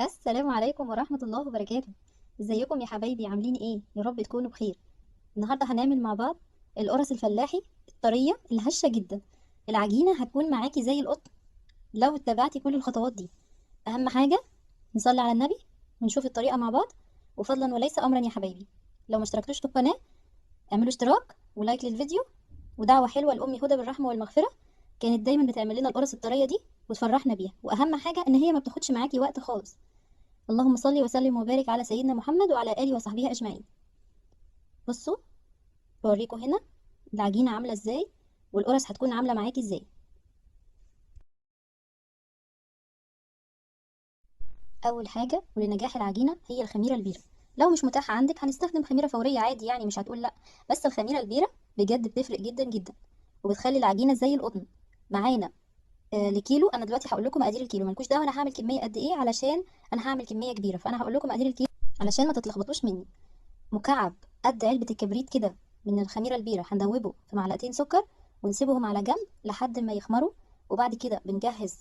السلام عليكم ورحمة الله وبركاته. ازيكم يا حبايبي؟ عاملين ايه؟ يا رب تكونوا بخير. النهاردة هنعمل مع بعض القرص الفلاحي الطرية الهشة جدا. العجينة هتكون معاكي زي القطن لو اتبعتي كل الخطوات دي. اهم حاجة نصلي على النبي ونشوف الطريقة مع بعض، وفضلا وليس امرا يا حبايبي. لو ما اشتركتوش في القناة اعملوا اشتراك ولايك للفيديو، ودعوة حلوة لأمي هدى بالرحمة والمغفرة. كانت دايما بتعمل لنا القرص الطرية دي وتفرحنا بيها، واهم حاجة ان هي ما بتاخدش معاكي وقت خالص. اللهم صل وسلم وبارك على سيدنا محمد وعلى آله وصحبه أجمعين. بصوا، بوريكم هنا العجينة عاملة ازاي والقرص هتكون عاملة معاكي ازاي. أول حاجة ولنجاح العجينة هي الخميرة البيرة. لو مش متاحة عندك هنستخدم خميرة فورية عادي، يعني مش هتقول لأ. بس الخميرة البيرة بجد بتفرق جدا جدا، وبتخلي العجينة زي القطن معانا. لكيلو انا دلوقتي هقول لكم مقادير الكيلو، مالكوش دعوه انا هعمل كميه قد ايه، علشان انا هعمل كميه كبيره، فانا هقول لكم مقادير الكيلو علشان ما تتلخبطوش مني. مكعب قد علبة الكبريت كده من الخميرة البيرة هندوبه في معلقتين سكر ونسيبهم على جنب لحد ما يخمروا. وبعد كده بنجهز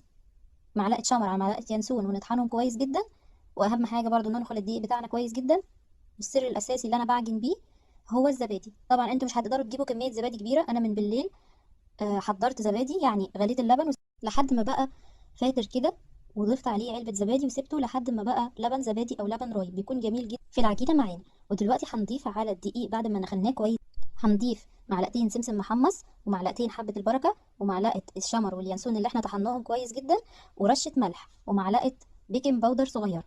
معلقة شمر على معلقة ينسون ونطحنهم كويس جدا. وأهم حاجة برضو ننخل الدقيق بتاعنا كويس جدا. والسر الأساسي اللي أنا بعجن بيه هو الزبادي. طبعا انتوا مش هتقدروا تجيبوا كمية زبادي كبيرة. أنا من بالليل حضرت زبادي، يعني غليت اللبن لحد ما بقى فاتر كده، وضفت عليه علبة زبادي وسبته لحد ما بقى لبن زبادي أو لبن رايب، بيكون جميل جدا في العجينة معانا. ودلوقتي هنضيف على الدقيق بعد ما نخلناه كويس، هنضيف معلقتين سمسم محمص ومعلقتين حبة البركة ومعلقة الشمر واليانسون اللي احنا طحناهم كويس جدا، ورشة ملح ومعلقة بيكنج باودر صغيرة.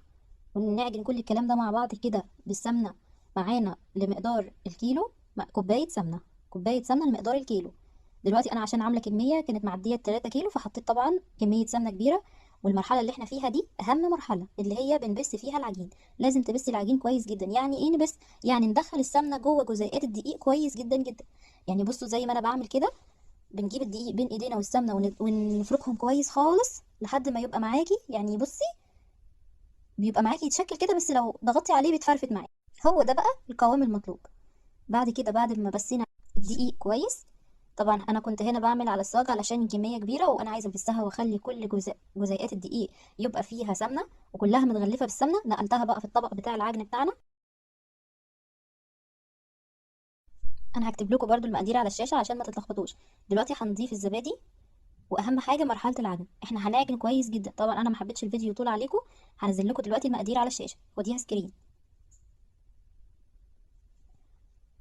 ونعجن كل الكلام ده مع بعض كده بالسمنة. معانا لمقدار الكيلو كوباية سمنة، كوباية سمنة لمقدار الكيلو. دلوقتي انا عشان عامله كميه كانت معديه 3 كيلو، فحطيت طبعا كميه سمنه كبيره. والمرحله اللي احنا فيها دي اهم مرحله، اللي هي بنبس فيها العجين. لازم تبسي العجين كويس جدا. يعني ايه نبس؟ يعني ندخل السمنه جوه جزيئات الدقيق كويس جدا جدا. يعني بصوا زي ما انا بعمل كده، بنجيب الدقيق بين ايدينا والسمنه ونفركهم كويس خالص لحد ما يبقى معاكي، يعني بصي بيبقى معاكي يتشكل كده، بس لو ضغطتي عليه بيتفرفت معاكي. هو ده بقى القوام المطلوب. بعد كده بعد ما بسينا الدقيق كويس، طبعا انا كنت هنا بعمل على الصاج علشان الكميه كبيره وانا عايزه ابسها واخلي كل جزيئات الدقيق يبقى فيها سمنه وكلها متغلفه بالسمنه. نقلتها بقى في الطبق بتاع العجن بتاعنا. انا هكتب لكم برضو المقادير على الشاشه عشان ما تتلخبطوش. دلوقتي هنضيف الزبادي. واهم حاجه مرحله العجن، احنا هنعجن كويس جدا. طبعا انا ما حبيتش الفيديو يطول عليكم، هنزل لكم دلوقتي المقادير على الشاشه، وديها سكرين.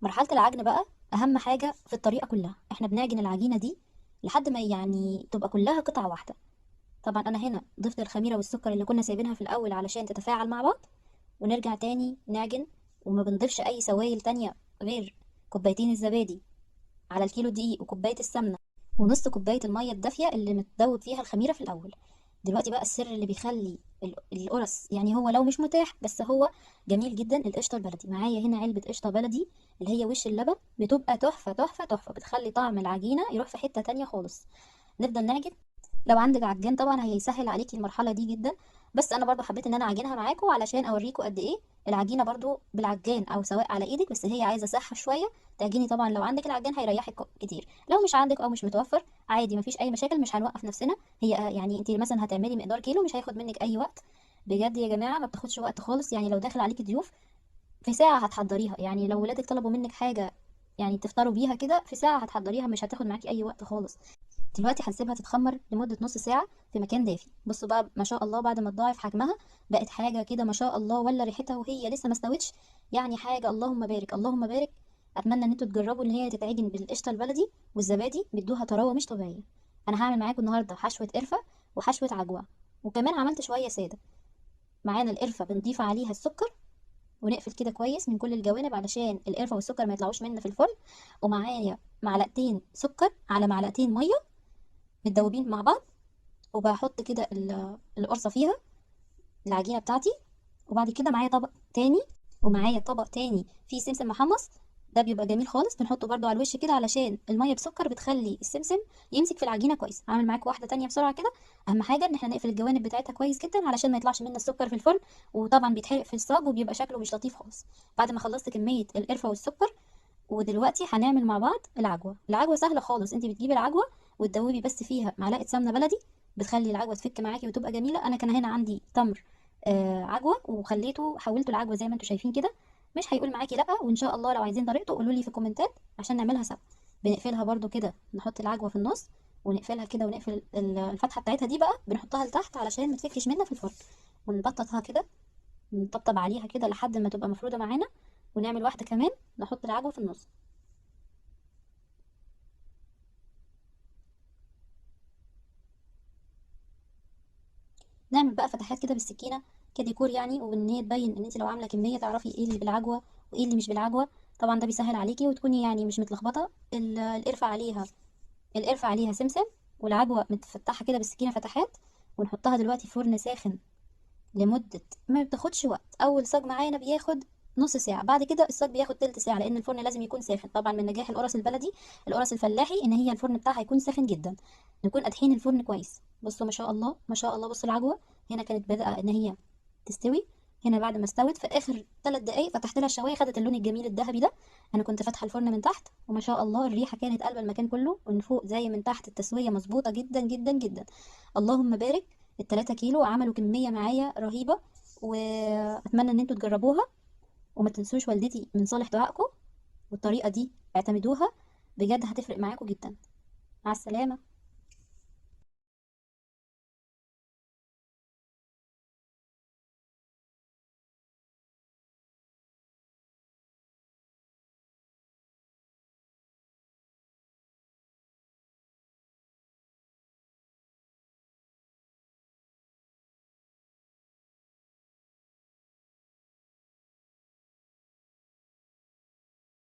مرحلة العجن بقى أهم حاجة في الطريقة كلها. احنا بنعجن العجينة دي لحد ما يعني تبقى كلها قطعة واحدة. طبعا أنا هنا ضفت الخميرة والسكر اللي كنا سايبينها في الأول علشان تتفاعل مع بعض، ونرجع تاني نعجن. وما بنضيفش أي سوائل تانية غير كوبايتين الزبادي على الكيلو دقيق وكوباية السمنة ونص كوباية المية الدافية اللي متدوب فيها الخميرة في الأول. دلوقتي بقى السر اللي بيخلي القرص، يعني هو لو مش متاح بس هو جميل جدا، القشطة البلدي. معايا هنا علبة قشطة بلدي اللي هي وش اللبن، بتبقى تحفة تحفة تحفة، بتخلي طعم العجينة يروح في حتة تانية خالص. نفضل نعجن. لو عندك عجان طبعا هيسهل عليكي المرحله دي جدا، بس انا برضو حبيت ان انا اعجنها معاكم علشان اوريكم قد ايه العجينه برضو بالعجان او سواء على ايدك، بس هي عايزه صحه شويه. تعجني طبعا لو عندك العجان هيريحك كتير. لو مش عندك او مش متوفر عادي مفيش اي مشاكل، مش هنوقف نفسنا. هي يعني انت مثلا هتعملي مقدار كيلو مش هياخد منك اي وقت. بجد يا جماعه ما بتاخدش وقت خالص. يعني لو داخل عليكي ضيوف في ساعه هتحضريها. يعني لو ولادك طلبوا منك حاجه يعني تفطروا بيها كده في ساعه هتحضريها، مش هتاخد معاكي اي وقت خالص. دلوقتي هنسيبها تتخمر لمدة نص ساعة في مكان دافي. بصوا بقى ما شاء الله بعد ما تضاعف حجمها بقت حاجة كده ما شاء الله، ولا ريحتها وهي لسه ما استوتش. يعني حاجة اللهم بارك اللهم بارك. اتمنى ان انتوا تجربوا ان هي تتعجن بالقشطة البلدي والزبادي، بيدوها طراوة مش طبيعية. انا هعمل معاكم النهاردة حشوة قرفة وحشوة عجوة، وكمان عملت شوية سادة. معانا القرفة بنضيف عليها السكر ونقفل كده كويس من كل الجوانب علشان القرفة والسكر ما يطلعوش مننا في الفرن. ومعايا معلقتين سكر على معلقتين مية متدوبين مع بعض. وبحط كده القرصة فيها العجينة بتاعتي. وبعد كده معايا طبق تاني، ومعايا طبق تاني فيه سمسم محمص. ده بيبقى جميل خالص، بنحطه برضو على الوش كده علشان المية بسكر بتخلي السمسم يمسك في العجينة كويس. هعمل معاكم واحدة تانية بسرعة كده. أهم حاجة إن احنا نقفل الجوانب بتاعتها كويس جدا علشان ما يطلعش منها السكر في الفرن، وطبعا بيتحرق في الصاج وبيبقى شكله مش لطيف خالص. بعد ما خلصت كمية القرفة والسكر، ودلوقتي هنعمل مع بعض العجوة. العجوة سهلة خالص، انت بتجيبي العجوة وتدوبي بس فيها معلقة سمنة بلدي، بتخلي العجوة تفك معاكي وتبقى جميلة. انا كان هنا عندي تمر عجوه، وخليته حولته العجوه زي ما انتم شايفين كده. مش هيقول معاكي لا، وان شاء الله لو عايزين طريقته قولوا لي في الكومنتات عشان نعملها سوا. بنقفلها برضو كده، نحط العجوه في النص ونقفلها كده، ونقفل الفتحه بتاعتها دي بقى بنحطها لتحت علشان ما تفكش منا في الفرن، ونبططها كده، نطبطب عليها كده لحد ما تبقى مفروده معانا، ونعمل واحده كمان نحط العجوه في النص. نعمل بقى فتحات كده بالسكينه كديكور يعني، وان هي تبين ان انت لو عامله كميه تعرفي ايه اللي بالعجوه وايه اللي مش بالعجوه. طبعا ده بيسهل عليكي وتكوني يعني مش متلخبطه. القرفه عليها، القرفه عليها سمسم، والعجوه متفتحه كده بالسكينه فتحات. ونحطها دلوقتي في فرن ساخن لمدة ما بتاخدش وقت. أول صاج معانا بياخد نص ساعة، بعد كده الصاج بياخد تلت ساعة، لأن الفرن لازم يكون ساخن. طبعا من نجاح القرص البلدي، القرص الفلاحي، إن هي الفرن بتاعها يكون ساخن جدا، نكون قادحين الفرن كويس. بصوا ما شاء الله ما شاء الله، بصوا العجوة هنا كانت بادئة إن هي تستوي. هنا بعد ما استوت في آخر 3 دقايق فتحت لها الشواية، خدت اللون الجميل الذهبي ده. أنا كنت فاتحة الفرن من تحت، وما شاء الله الريحة كانت قلبة المكان كله، ومن فوق زي من تحت التسوية مظبوطة جدا جدا جدا. اللهم بارك. ال3 كيلو عملوا كمية معايا رهيبة، واتمنى ان انتوا تجربوها. وما تنسوش والدتي من صالح دعائكم، والطريقة دي اعتمدوها، بجد هتفرق معاكم جدا. مع السلامة.